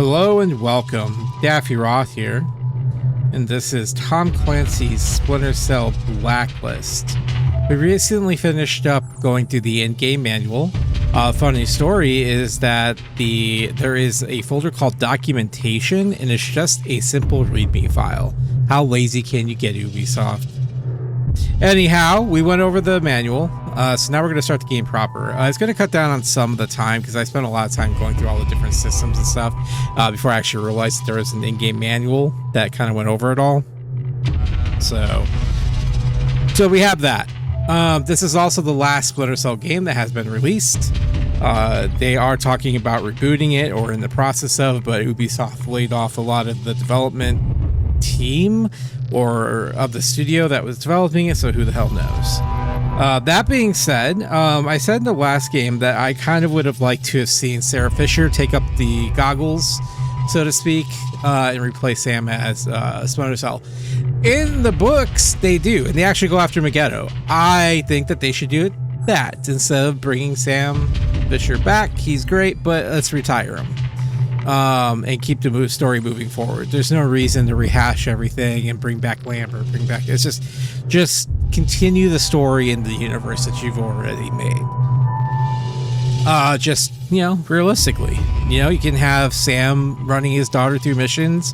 Hello and welcome, Daffy Roth here, and this is Tom Clancy's Splinter Cell Blacklist. We recently finished up going through the in-game manual. Funny story is that there is a folder called documentation, and it's just a simple readme file. How lazy can you get, Ubisoft? Anyhow, we went over the manual, so now we're going to start the game proper. It's going to cut down on some of the time because I spent a lot of time going through all the different systems and stuff before I actually realized that there was an in-game manual that kind of went over it all. So we have that. This is also the last Splinter Cell game that has been released. They are talking about rebooting it or in the process of, but Ubisoft laid off a lot of the development team or of the studio that was developing it, so who the hell knows. That being said, I said in the last game that I kind of would have liked to have seen Sarah Fisher take up the goggles, so to speak, and replace Sam as Splinter Cell. In the books, they do, and they actually go after Megiddo. I think that they should do it that instead of bringing Sam Fisher back. He's great, but let's retire him. And keep the story moving forward. There's no reason to rehash everything and bring back Lambert, it's just continue the story in the universe that you've already made. Just, realistically, you can have Sam running his daughter through missions,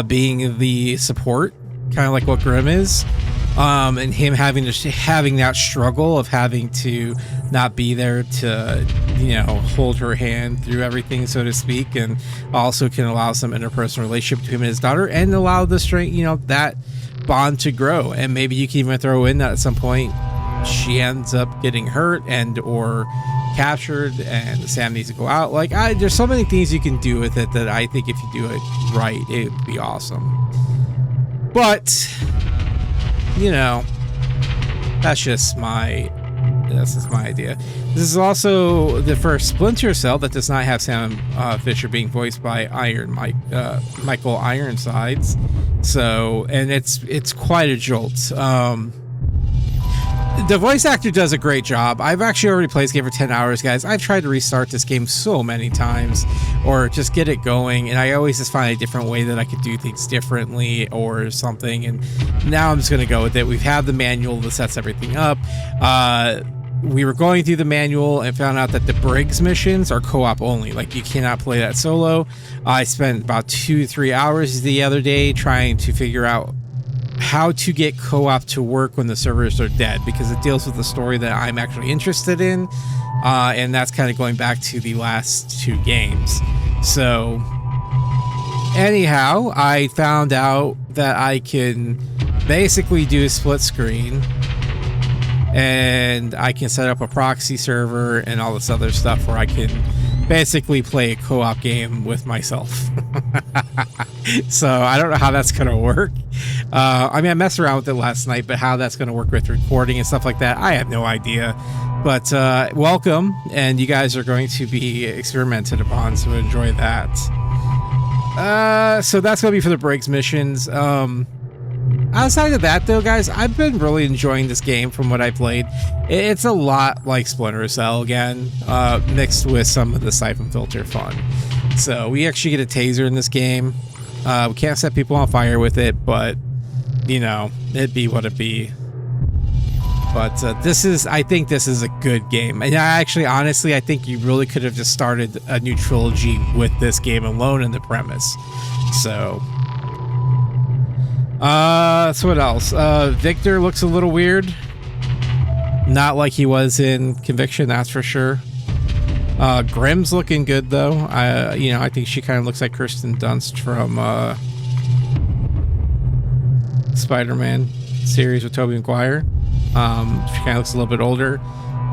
being the support, kind of like what Grim is. And him having that struggle of having to not be there to, hold her hand through everything, so to speak, and also can allow some interpersonal relationship between him and his daughter and allow the strength, that bond to grow. And maybe you can even throw in that at some point she ends up getting hurt and or captured and Sam needs to go out. There's so many things you can do with it that I think if you do it right, it would be awesome. But that's just my idea. This is also the first Splinter Cell that does not have Sam Fisher being voiced by Michael Ironsides. So, and it's quite a jolt. The voice actor does a great job. I've actually already played this game for 10 hours, guys. I've tried to restart this game so many times or just get it going, and I always just find a different way that I could do things differently or something, and now I'm just going to go with it. We've had the manual that sets everything up. We were going through the manual and found out that the Briggs missions are co-op only. You cannot play that solo. I spent about 2-3 hours the other day trying to figure out how to get co-op to work when the servers are dead, because it deals with the story that I'm actually interested in, and that's kind of going back to the last two games. So anyhow, I found out that I can basically do a split screen and I can set up a proxy server and all this other stuff where I can basically play a co-op game with myself. So I don't know how that's going to work. I messed around with it last night, but how that's going to work with recording and stuff like that, I have no idea. But welcome, and you guys are going to be experimented upon, so enjoy that. So that's going to be for the Briggs missions. Outside of that, though, guys, I've been really enjoying this game from what I played. It's a lot like Splinter Cell again, mixed with some of the siphon filter fun. So we actually get a taser in this game. We can't set people on fire with it, but it'd be what it be. But I think this is a good game. And honestly, I think you really could have just started a new trilogy with this game alone in the premise. So what else? Victor looks a little weird. Not like he was in Conviction, that's for sure. Grim's looking good though. I think she kind of looks like Kirsten Dunst from Spider-Man series with Tobey Maguire. She kind of looks a little bit older,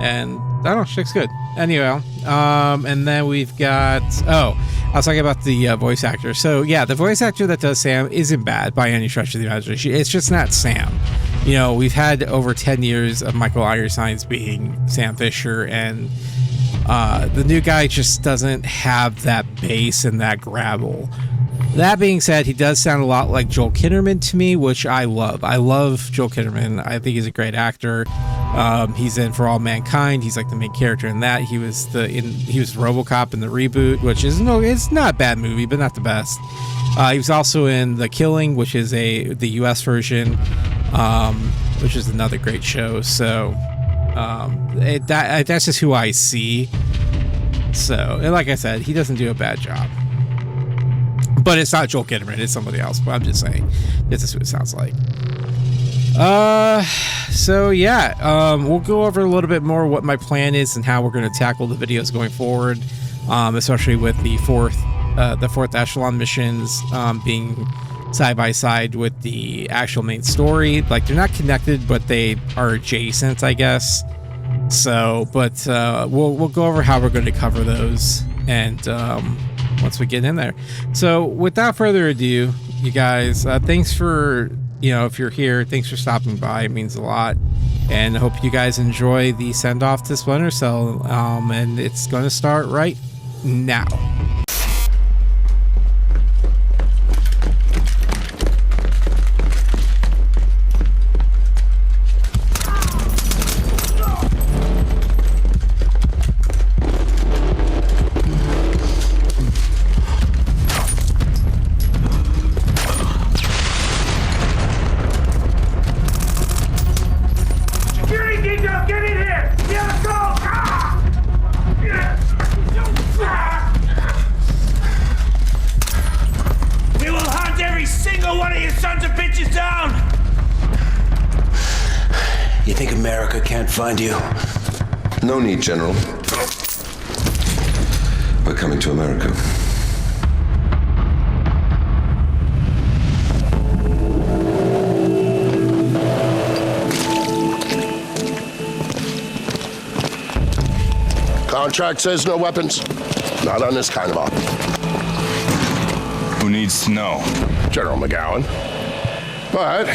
and I don't know, she looks good. Anyway, and then we've got, I was talking about the voice actor. So yeah, the voice actor that does Sam isn't bad by any stretch of the imagination. It's just not Sam. We've had over 10 years of Michael Ironside being Sam Fisher, and the new guy just doesn't have that bass and that gravel. That being said, he does sound a lot like Joel Kinnaman to me, which I love. I love Joel Kinnaman. I think he's a great actor. He's in For All Mankind. He's like the main character in that. He was RoboCop in the reboot, which is it's not a bad movie, but not the best. He was also in The Killing, which is the US version, which is another great show. So that's just who I see. So, and like I said, he doesn't do a bad job. But it's not Joel Kinnaman, it's somebody else. But I'm just saying, this is what it sounds like. So yeah, we'll go over a little bit more what my plan is and how we're going to tackle the videos going forward, especially with the fourth echelon missions being side by side with the actual main story. Like, they're not connected, but they are adjacent, I guess. So, but we'll go over how we're going to cover those, and once we get in there. So without further ado, you guys, thanks for, if you're here, thanks for stopping by. It means a lot, and I hope you guys enjoy the send off to Splinter Cell, and it's going to start right now. Find you. No need, General. We're coming to America. Contract says no weapons. Not on this kind of op. Who needs to know? General McGowan. But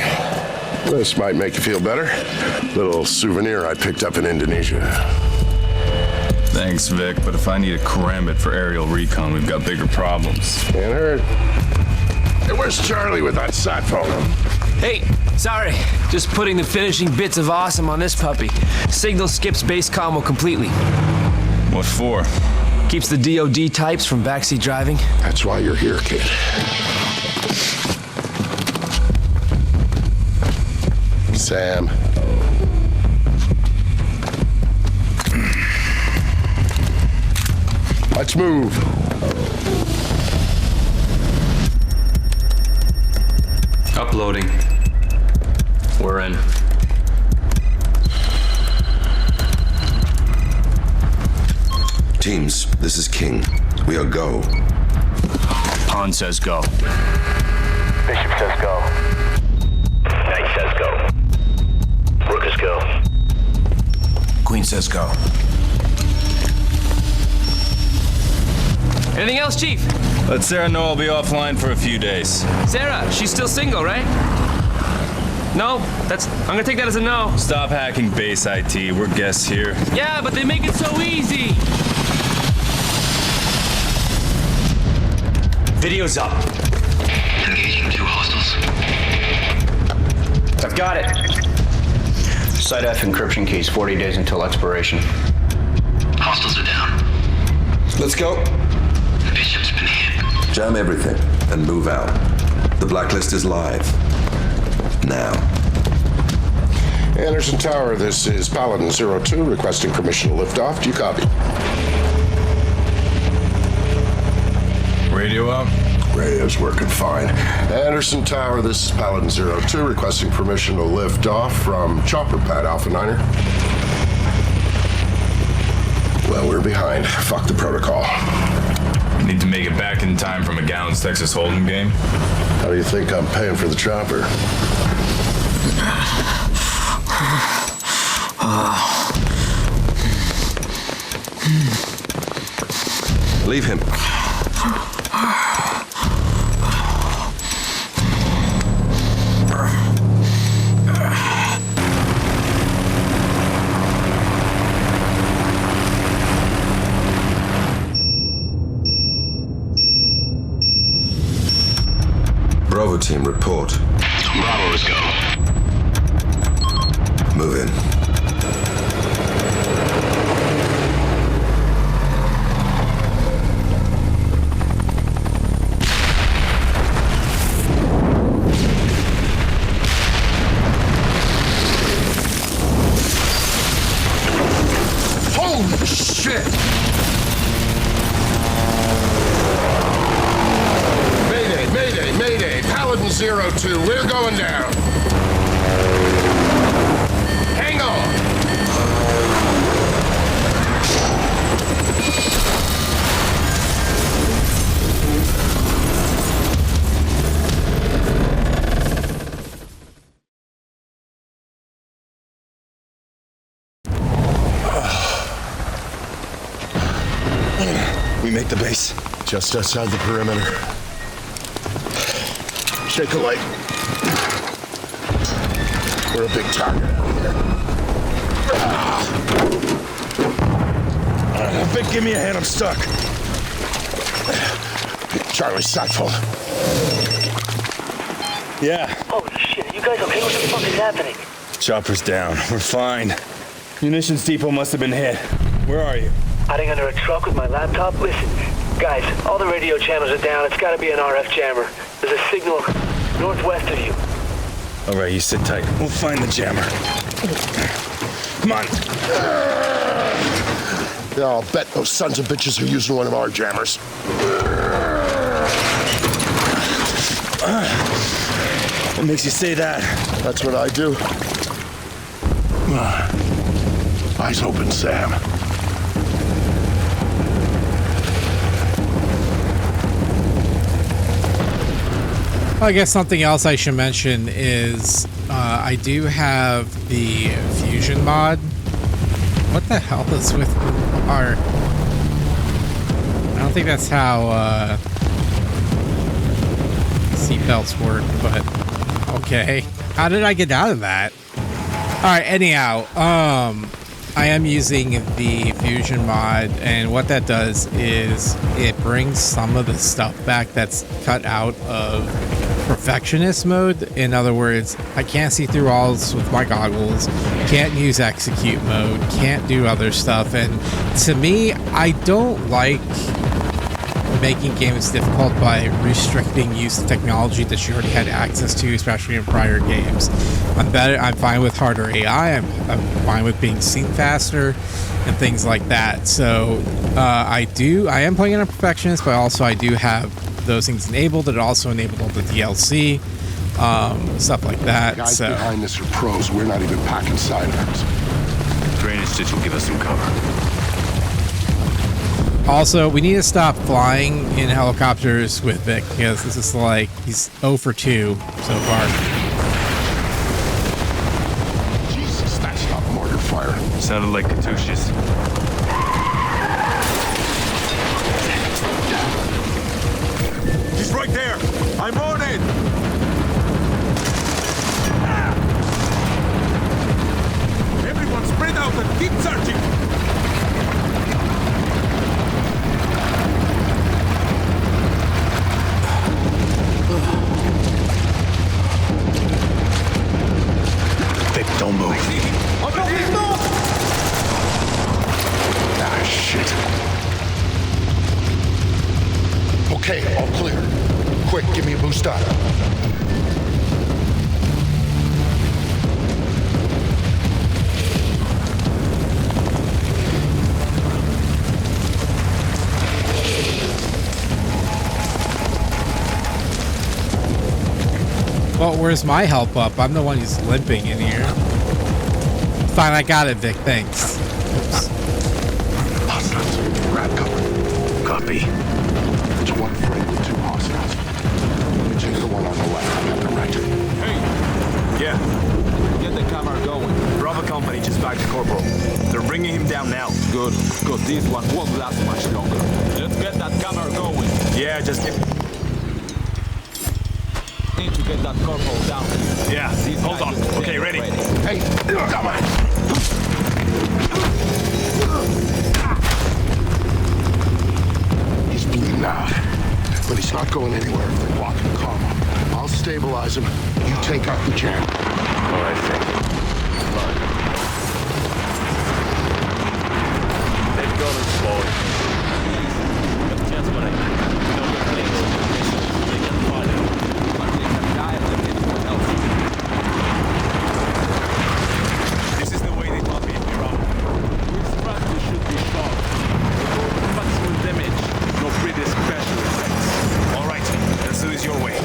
this might make you feel better. Little souvenir I picked up in Indonesia. Thanks, Vic, but if I need a karambit for aerial recon, we've got bigger problems. Can't hurt. Hey, where's Charlie with that sat phone? Hey, sorry. Just putting the finishing bits of awesome on this puppy. Signal skips base combo completely. What for? Keeps the DOD types from backseat driving. That's why you're here, kid. Sam. Let's move. Uploading. We're in. Teams, this is King. We are go. Han says go. Bishop says go. Knight says go. Rook is go. Queen says go. Anything else, Chief? Let Sarah know I'll be offline for a few days. Sarah, she's still single, right? No, I'm gonna take that as a no. Stop hacking base IT. We're guests here. Yeah, but they make it so easy. Video's up. Engaging 2 hostiles. I've got it. Site F encryption keys, 40 days until expiration. Hostiles are down. Let's go. Bishop's been hit. Jam everything and move out. The Blacklist is live. Now. Andersen Tower, this is Paladin 02 requesting permission to lift off. Do you copy? Radio out? Radio's working fine. Andersen Tower, this is Paladin 02 requesting permission to lift off from Chopper Pad Alpha 9er. Well, we're behind. Fuck the protocol. Need to make it back in time for McGowan's Texas Hold'em game. How do you think I'm paying for the chopper? Leave him. team, report. Bravo's go. Move in. Holy shit! Mayday! Paladin 02, we're going down. Hang on! We make the base. Just outside the perimeter. Shake a light. We're a big target out here. Vic, give me a hand. I'm stuck. Charlie, side fold. Yeah. Holy shit, are you guys okay? What the fuck is happening? Chopper's down. We're fine. Munitions depot must have been hit. Where are you? Hiding under a truck with my laptop? Listen, guys, all the radio channels are down. It's gotta be an RF jammer. There's a signal northwest of you. All right, you sit tight. We'll find the jammer. Come on. Yeah, I'll bet those sons of bitches are using one of our jammers. What makes you say that? That's what I do. Eyes open, Sam. I guess something else I should mention is I do have the fusion mod. What the hell is with our... I don't think that's how seatbelts work, but okay. How did I get out of that? Alright, anyhow, I am using the fusion mod, and what that does is it brings some of the stuff back that's cut out of perfectionist mode. In other words, I can't see through walls with my goggles, can't use execute mode, can't do other stuff, and to me, I don't like making games difficult by restricting use of technology that you already had access to, especially in prior games. I'm fine with harder AI, I'm fine with being seen faster and things like that. So I am playing on a perfectionist, but also I do have those things enabled. It also enabled all the DLC, stuff like that. The guys behind this are pros. We're not even packing sidearms. Drainage ditch will give us some cover. Also, we need to stop flying in helicopters with Vic, because this is like, he's 0 for 2 so far. Jesus, that's not mortar fire. Sounded like Katusha's. He's right there. I'm on it. Everyone spread out and keep searching. Don't move. Ah, shit. Okay, all clear. Quick, give me a boost on. Well, where's my help up? I'm the one who's limping in here. Fine, I got it, Vic. Thanks. Oops. Hostiles, grab cover. Copy. It's one friend with 2 hostiles. Take the one on the left. I got the right. Hey. Yeah. Get the camera going. Bravo Company just back to Corporal. They're bringing him down now. Good, because this one won't last much longer. Let's get that camera going. Yeah, just get... Need to get that corporal down. Yeah, hold on. Okay, ready. Hey, come on. He's bleeding out, but he's not going anywhere if they block the combo. I'll stabilize Jam. All right, Vic. They've gone and slowed. But gentlemen, I know you're playing over the mission. They can find it. But we have dialed anyone else. This is the way they want me to run. Your strategy should be short. Go with maximum damage. No pretty special effects. All right, let's do this your way.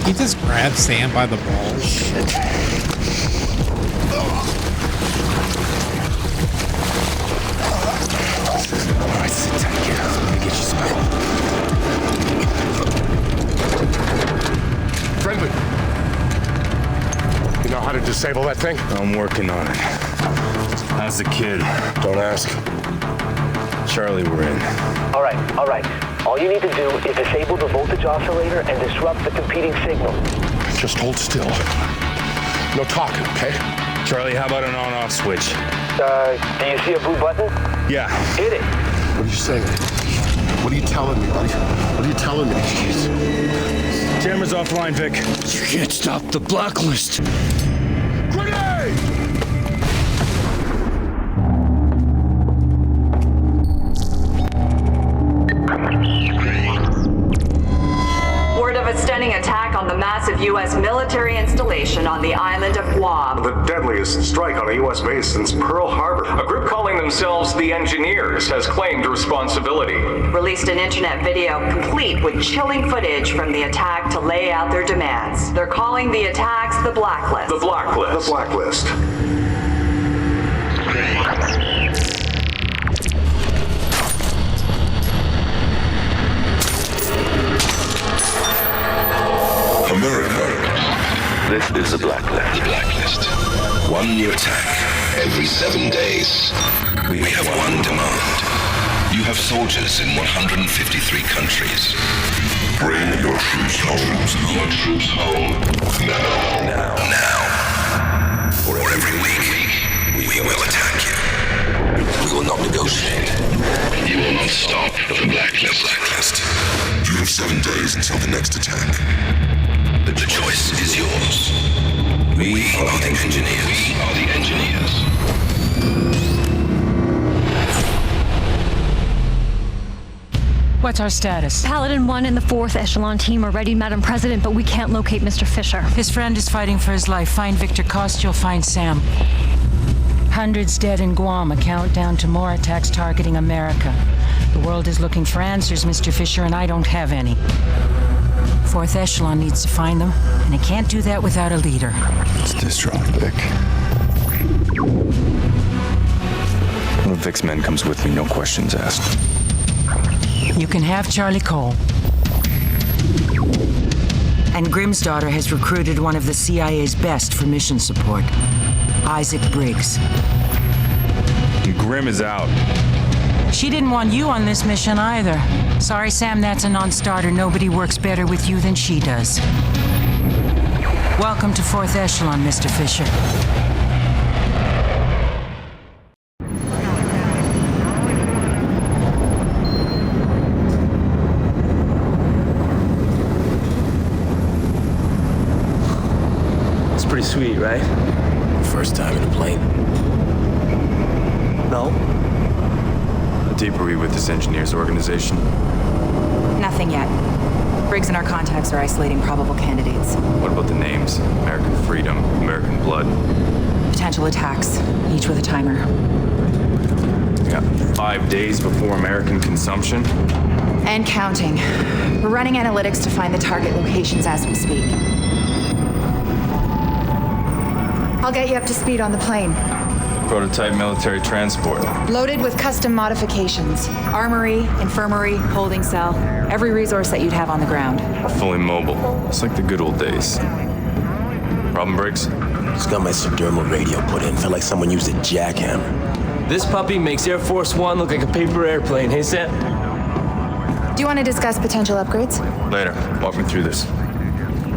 He just grabbed Sam by the balls. Shit. Alright, sit tight here. Let me get you some help. Friendly. You know how to disable that thing? I'm working on it. How's the kid? Don't ask. Charlie, we're in. All right. All you need to do is disable the voltage oscillator and disrupt the competing signal. Just hold still. No talking, okay? Charlie, how about an on-off switch? Do you see a blue button? Yeah. Hit it. What are you saying? What are you telling me, buddy? What are you telling me? Jeez. Camera's offline, Vic. You can't stop the Blacklist. Grenade! Word of a stunning attack on the massive U.S. military installation on the island of Guam. The deadliest strike on a U.S. base since Pearl Harbor. A group calling themselves the Engineers has claimed responsibility. Released an internet video complete with chilling footage from the attack to lay out their demands. They're calling the attacks the Blacklist. The Blacklist. The Blacklist. America. This is the Blacklist. The Blacklist. One new attack every 7 days. We have one demand. You have soldiers in 153 countries. Bring your troops home. Your troops home. Now. For every week, we will attack you. We will not negotiate. You will not stop the Blacklist. You have 7 days until the next attack. The choice is yours. We are the Engineers. What's our status? Paladin 1 and the 4th Echelon team are ready, Madam President, but we can't locate Mr. Fisher. His friend is fighting for his life. Find Victor Cost, you'll find Sam. Hundreds dead in Guam, a countdown to more attacks targeting America. The world is looking for answers, Mr. Fisher, and I don't have any. 4th Echelon needs to find them, and it can't do that without a leader. It's distraught, Vic. One of Vic's men comes with me, no questions asked. You can have Charlie Cole. And Grimm's daughter has recruited one of the CIA's best for mission support, Isaac Briggs. And Grimm is out. She didn't want you on this mission either. Sorry, Sam, that's a non-starter. Nobody works better with you than she does. Welcome to 4th Echelon, Mr. Fisher. pretty sweet, right? First time in a plane? No. How deep are we with this engineers organization? Nothing yet. Briggs and our contacts are isolating probable candidates. What about the names? American Freedom, American Blood. Potential attacks, each with a timer. We got 5 days before American consumption. And counting. We're running analytics to find the target locations as we speak. I'll get you up to speed on the plane. Prototype military transport. Loaded with custom modifications. Armory, infirmary, holding cell. Every resource that you'd have on the ground. Fully mobile. It's like the good old days. Problem, Briggs? Just got my subdermal radio put in. Felt like someone used a jackhammer. This puppy makes Air Force One look like a paper airplane, hey Sam? Do you want to discuss potential upgrades? Later. Walk me through this.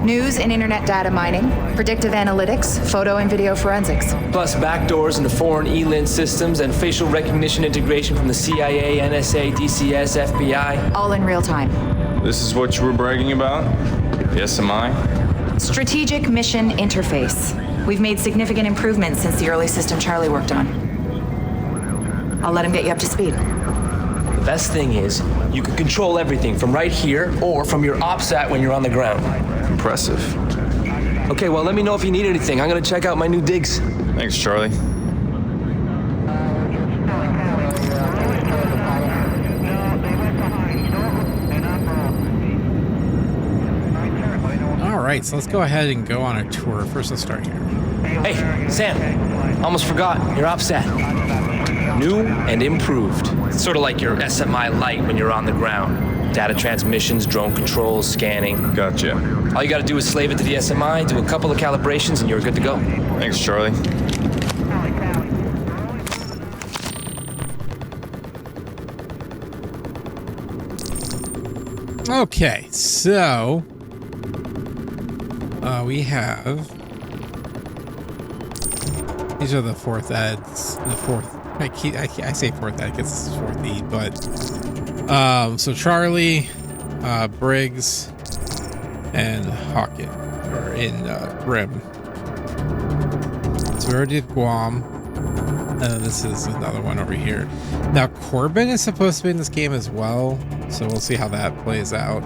News and internet data mining, predictive analytics, photo and video forensics. Plus backdoors into foreign ELINT systems and facial recognition integration from the CIA, NSA, DCS, FBI. All in real time. This is what you were bragging about? The SMI? Strategic Mission Interface. We've made significant improvements since the early system Charlie worked on. I'll let him get you up to speed. The best thing is, you can control everything from right here or from your OPSAT when you're on the ground. Impressive. Okay, well, let me know if you need anything. I'm gonna check out my new digs. Thanks, Charlie. All right, so let's go ahead and go on a tour. First, let's start here. Hey, Sam, almost forgot. Your OPSAT. New and improved. It's sort of like your SMI Lite when you're on the ground. Data transmissions, drone controls, scanning. Gotcha. All you gotta do is slave it to the SMI, do a couple of calibrations, and you're good to go. Thanks, Charlie. Okay, so we have these are the fourth ads. The fourth. I say fourth ad because this is fourth E, but so Charlie, Briggs, and Hawkins are in Grim. So we already did Guam. This is another one over here. Now Corbin is supposed to be in this game as well, so we'll see how that plays out.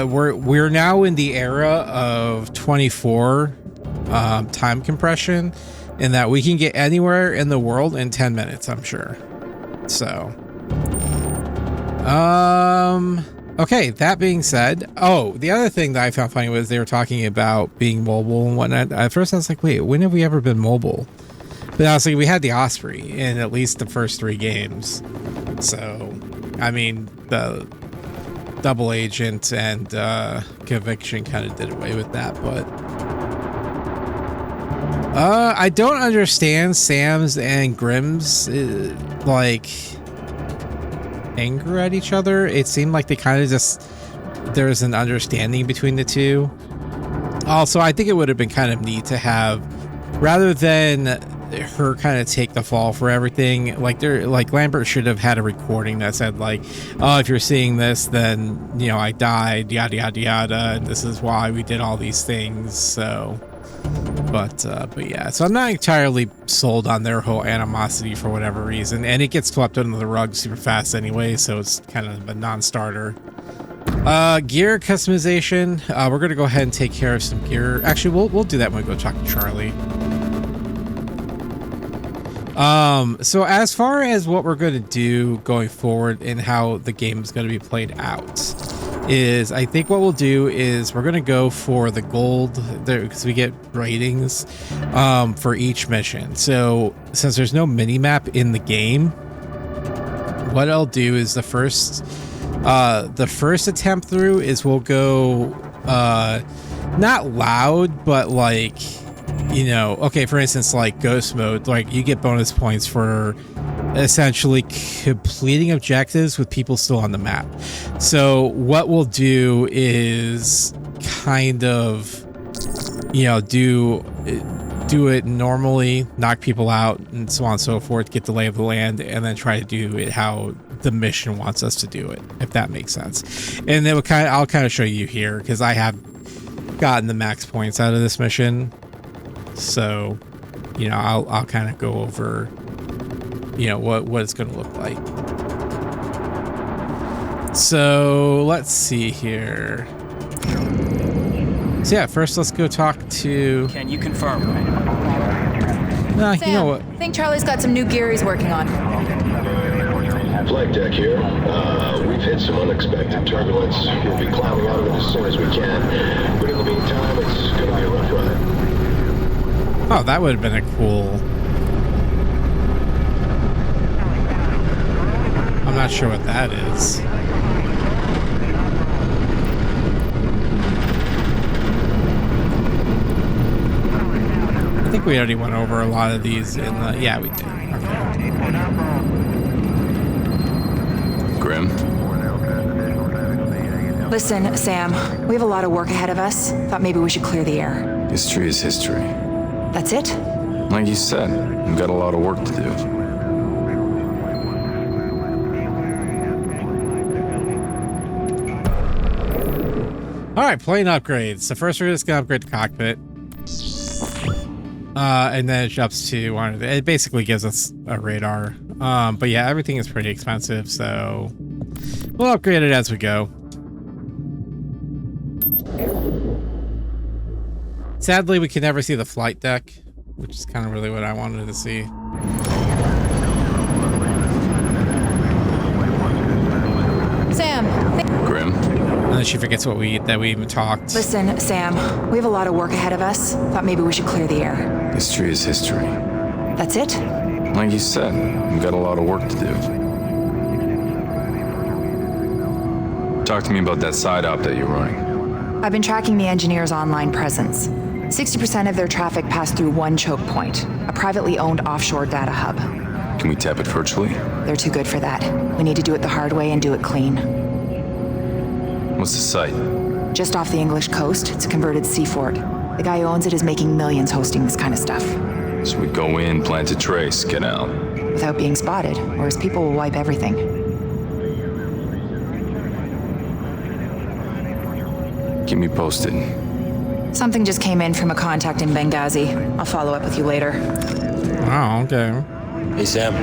We're now in the era of 24 time compression, in that we can get anywhere in the world in 10 minutes, I'm sure. So okay, that being said, the other thing that I found funny was they were talking about being mobile and whatnot. At first I was like, wait, when have we ever been mobile? But I was like, we had the Osprey in at least the first 3 games. So I mean, the Double Agent and Conviction kind of did away with that, but I don't understand Sam's and Grimm's like anger at each other. It seemed like they kind of just, there's an understanding between the two. Also, I think it would have been kind of neat to have, rather than her kind of take the fall for everything, like Lambert should have had a recording that said like, oh, if you're seeing this, then you know I died, yada yada yada, and this is why we did all these things. So but yeah, so I'm not entirely sold on their whole animosity for whatever reason, and it gets swept under the rug super fast anyway, so it's kind of a non-starter. Gear customization, we're gonna go ahead and take care of some gear. Actually, we'll do that when we go talk to Charlie. So as far as what we're going to do going forward and how the game is going to be played out is, I think what we'll do is we're going to go for the gold there because we get ratings for each mission. So since there's no mini map in the game, what I'll do is the first attempt through is we'll go not loud, but like, you know, okay, for instance, like ghost mode, like you get bonus points for essentially completing objectives with people still on the map. So what we'll do is kind of, you know, do it normally, knock people out and so on and so forth, get the lay of the land, and then try to do it how the mission wants us to do it, if that makes sense. And then I'll kind of show you here, because I have I've gotten the max points out of this mission, so you know I'll kind of go over what it's going to look like. So let's see here. So yeah, first let's go talk to. Can you confirm? Sam, you know what? I think Charlie's got some new gear he's working on. Flight deck here. We've hit some unexpected turbulence. We'll be climbing out of it as soon as we can. But in the meantime, it's gonna be a rough ride. Oh, that would have been a cool. I'm not sure what that is. I think we already went over a lot of these in the. Yeah, we did. Okay. Grim? Listen, Sam, we have a lot of work ahead of us. Thought maybe we should clear the air. History is history. That's it? Like you said, we've got a lot of work to do. Alright, plane upgrades. So first we're just gonna upgrade the cockpit. And then it jumps to one. It basically gives us a radar. But yeah, everything is pretty expensive, so we'll upgrade it as we go. Sadly, we can never see the flight deck, which is kind of really what I wanted to see. Sam. Grim? And then she forgets that we even talked. Listen, Sam, we have a lot of work ahead of us. Thought maybe we should clear the air. History is history. That's it? Like you said, we've got a lot of work to do. Talk to me about that side op that you're running. I've been tracking the engineers' online presence. 60% of their traffic passed through one choke point, a privately owned offshore data hub. Can we tap it virtually? They're too good for that. We need to do it the hard way and do it clean. What's the site? Just off the English coast, it's a converted seafort. The guy who owns it is making millions hosting this kind of stuff. So we go in, plant a trace, get out. Without being spotted, or his people will wipe everything. Keep me posted. Something just came in from a contact in Benghazi. I'll follow up with you later. Oh, okay. Hey, Sam.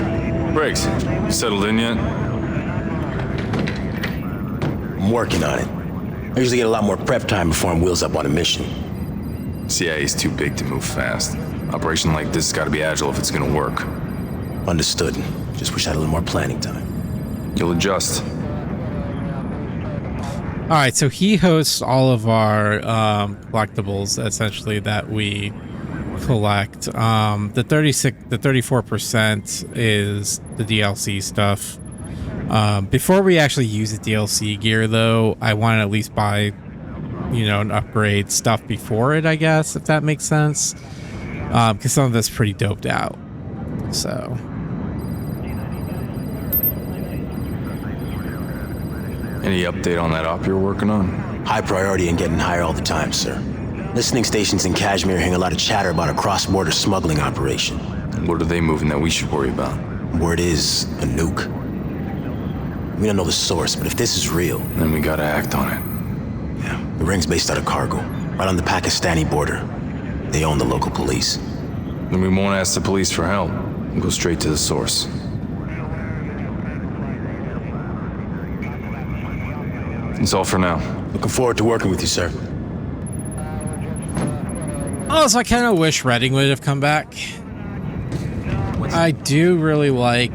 Briggs, you settled in yet? I'm working on it. I usually get a lot more prep time before I'm wheels up on a mission. CIA's too big to move fast. Operation like this has got to be agile if it's gonna work. Understood. Just wish I had a little more planning time. You'll adjust. All right, so he hosts all of our collectibles, essentially, that we collect. The 34% is the DLC stuff. Before we actually use the DLC gear, though, I want to at least buy, and upgrade stuff before it, I guess, if that makes sense. Because some of that's pretty doped out. So. Any update on that op you're working on? High priority and getting higher all the time, sir. Listening stations in Kashmir hearing a lot of chatter about a cross-border smuggling operation. What are they moving that we should worry about? Word is a nuke. We don't know the source, but if this is real... Then we gotta act on it. Yeah, the ring's based out of Cargo, right on the Pakistani border. They own the local police. Then we won't ask the police for help. We'll go straight to the source. That's all for now. Looking forward to working with you, sir. Oh, so I kind of wish Redding would have come back. I do really like...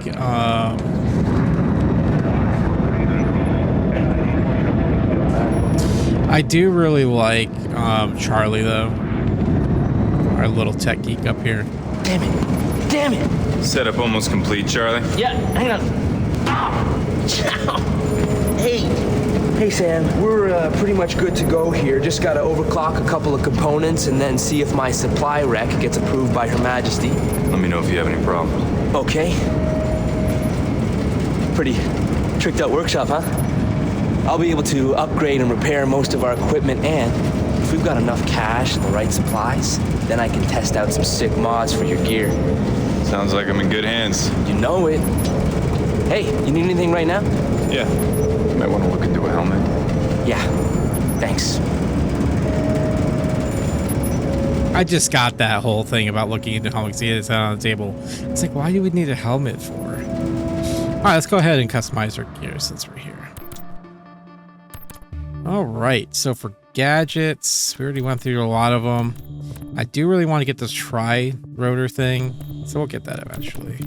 Charlie, though. Our little tech geek up here. Damn it. Damn it. Setup almost complete, Charlie. Yeah, hang on. Hey. Hey, Sam. We're pretty much good to go here. Just gotta overclock a couple of components and then see if my supply rec gets approved by Her Majesty. Let me know if you have any problems. Okay. Pretty tricked out workshop, huh? I'll be able to upgrade and repair most of our equipment, and if we've got enough cash and the right supplies, then I can test out some sick mods for your gear. Sounds like I'm in good hands. You know it. Hey, you need anything right now? Yeah. Might want to look into a helmet. Yeah. Thanks. I just got that whole thing about looking into helmets. See it's on the table. It's like, why do we need a helmet for? All right, let's go ahead and customize our gear since we're here. All right, so for gadgets, we already went through a lot of them. I do really want to get this tri-rotor thing, so we'll get that eventually.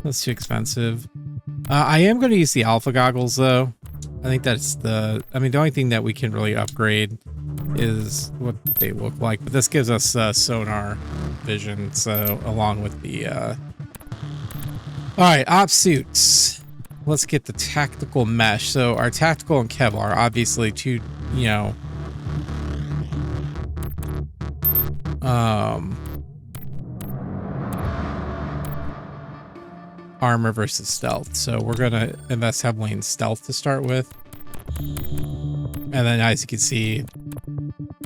That's too expensive. I am going to use the alpha goggles though. I think that's the only thing that we can really upgrade is what they look like, but this gives us sonar vision, so along with the all right, op suits. Let's get the tactical mesh. So our tactical and Kevlar, obviously two, you know, armor versus stealth. So we're gonna invest heavily in stealth to start with, and then as you can see,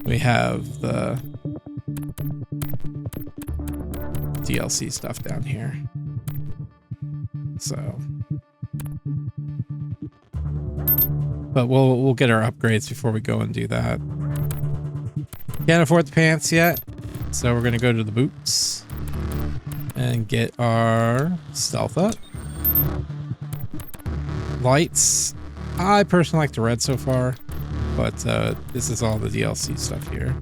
we have the DLC stuff down here. So, but we'll get our upgrades before we go and do that. Can't afford the pants yet, so we're gonna go to the boots and get our stealth up. Lights, I personally like the red so far, but this is all the DLC stuff here.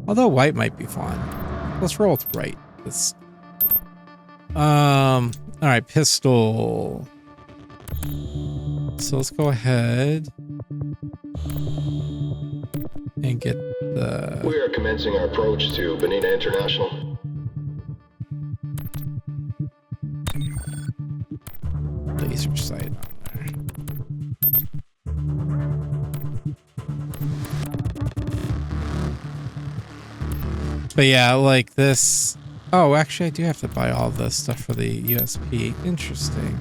Although white might be fun. Let's roll with white. All right, pistol. So let's go ahead and get the... We are commencing our approach to Benina International. Laser sight on there. But yeah, like this... Oh, actually, I do have to buy all this stuff for the USP. Interesting.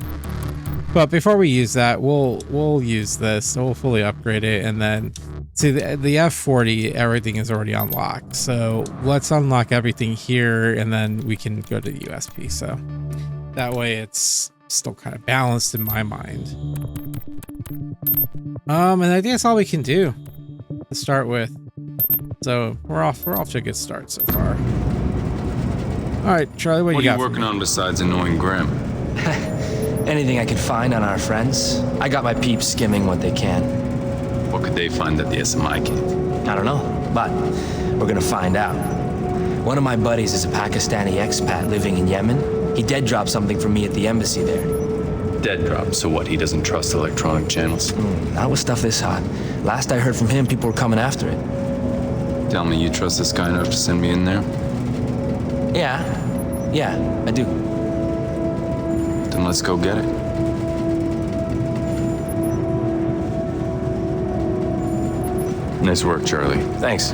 But before we use that, we'll use this. So we'll fully upgrade it, and then see the F40. Everything is already unlocked. So let's unlock everything here, and then we can go to the USP. So that way, it's still kind of balanced in my mind. And I think that's all we can do to start with. So we're off to a good start so far. All right, Charlie, what you got? What are you working on besides annoying Graham? Anything I could find on our friends. I got my peeps skimming what they can. What could they find that the SMI can't? I don't know, but we're gonna find out. One of my buddies is a Pakistani expat living in Yemen. He dead dropped something for me at the embassy there. Dead drop? So what, he doesn't trust electronic channels? Not with stuff this hot. Last I heard from him, people were coming after it. Tell me you trust this guy enough to send me in there? Yeah, I do. Then let's go get it. Nice work, Charlie. Thanks.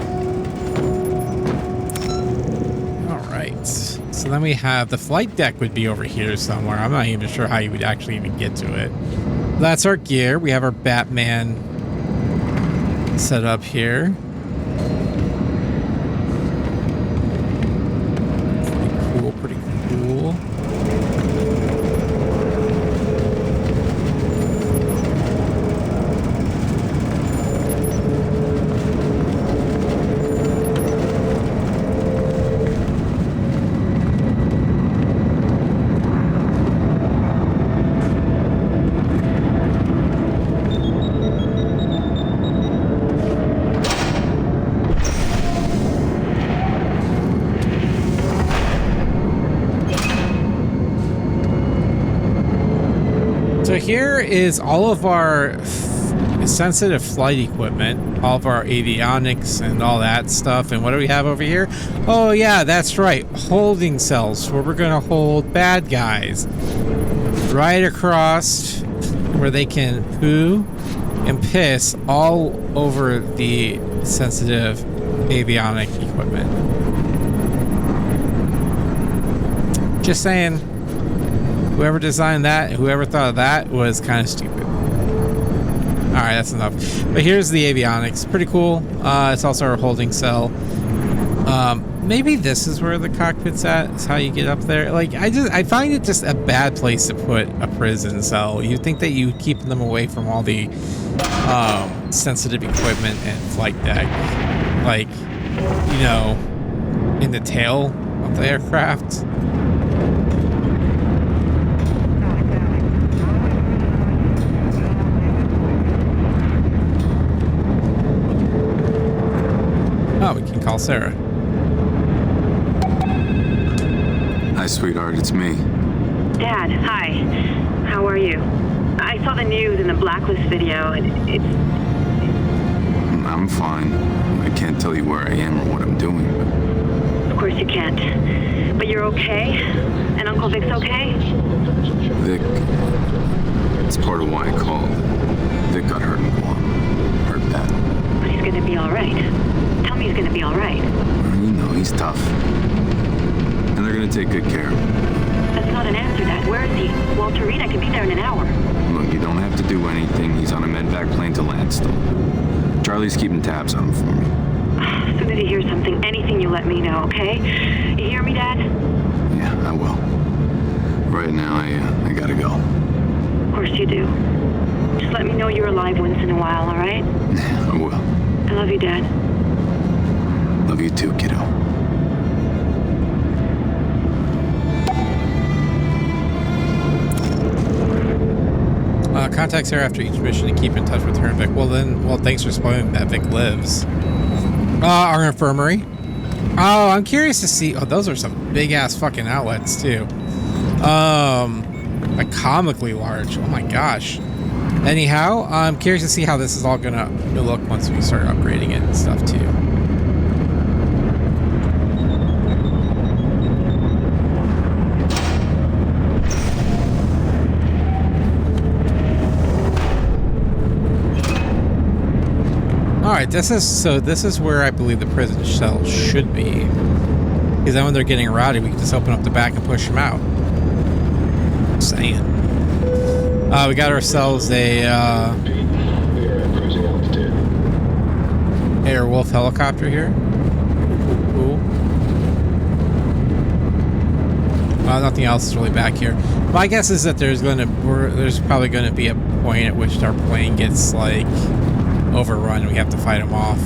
All right. So then we have the flight deck would be over here somewhere. I'm not even sure how you would actually even get to it. That's our gear. We have our Batman set up here. Pretty cool. Here is all of our sensitive flight equipment, all of our avionics and all that stuff. And what do we have over here? Oh yeah, that's right, holding cells where we're gonna hold bad guys right across where they can poo and piss all over the sensitive avionic equipment. Just saying. Whoever designed that, whoever thought of that was kind of stupid. All right, that's enough. But here's the avionics. Pretty cool. It's also our holding cell. maybe this is where the cockpit's at. Is how you get up there. Like, I find it just a bad place to put a prison cell. You'd think that you keep them away from all the sensitive equipment and flight deck, like, you know, in the tail of the aircraft. Oh, we can call Sarah. Hi, sweetheart, it's me. Dad, hi. How are you? I saw the news and the Blacklist video, and it's... I'm fine. I can't tell you where I am or what I'm doing, but... Of course you can't. But you're okay? And Uncle Vic's okay? Vic... It's part of why I called. Vic got hurt in Guam. Hurt bad. But he's gonna be alright. Tell me he's gonna be alright. You know, he's tough. And they're gonna take good care of him. That's not an answer, Dad. Where is he? Walter Reed, I could be there in an hour. Look, you don't have to do anything. He's on a medvac plane to Landstuhl. Charlie's keeping tabs on him for me. As soon as he hears something, anything you let me know, okay? You hear me, Dad? Yeah, I will. Right now, I gotta go. Of course you do. Just let me know you're alive once in a while, all right? Yeah, I will. I love you, Dad. Love you too, kiddo. Contact Sarah after each mission and keep in touch with her and Vic. Well, thanks for spoiling that Vic lives. Our infirmary. Oh, I'm curious to see. Oh, those are some big ass fucking outlets too. Like comically large. Oh my gosh. Anyhow, I'm curious to see how this is all gonna look once we start upgrading it and stuff too. Alright, this is where I believe the prison cell should be. Because then when they're getting rowdy, we can just open up the back and push them out. Just saying. We got ourselves a Airwolf helicopter here. Cool. Nothing else is really back here. My guess is that there's probably going to be a point at which our plane gets like overrun and we have to fight them off.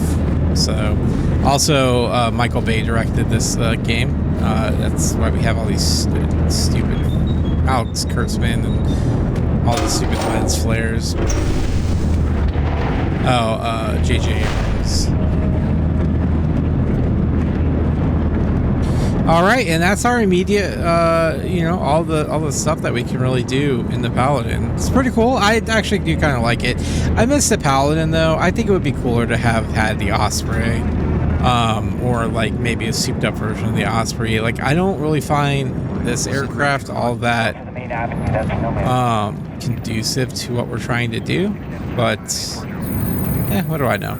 So also Michael Bay directed this game. That's why we have all these stupid Alex Kurtzman and all the stupid lens flares. J.J. Abrams. All right, and that's our immediate, all the stuff that we can really do in the Paladin. It's pretty cool. I actually do kind of like it. I miss the Paladin though. I think it would be cooler to have had the Osprey, or like maybe a souped up version of the Osprey. Like I don't really find this aircraft all that conducive to what we're trying to do. But what do I know?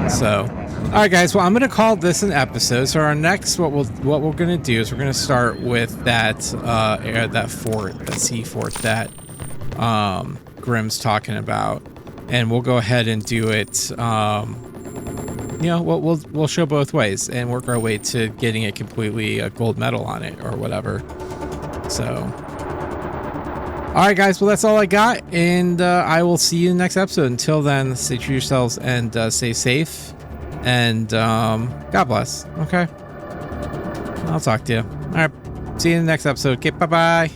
So. All right, guys. Well, I'm going to call this an episode. So our next, what we're going to do is we're going to start with that fort, that sea fort that Grimm's talking about, and we'll go ahead and do it. We'll show both ways and work our way to getting a completely gold medal on it or whatever. So, all right, guys. Well, that's all I got, and I will see you in the next episode. Until then, stay true to yourselves and stay safe. And God bless. Okay. I'll talk to you. All right. See you in the next episode. Okay. Bye-bye.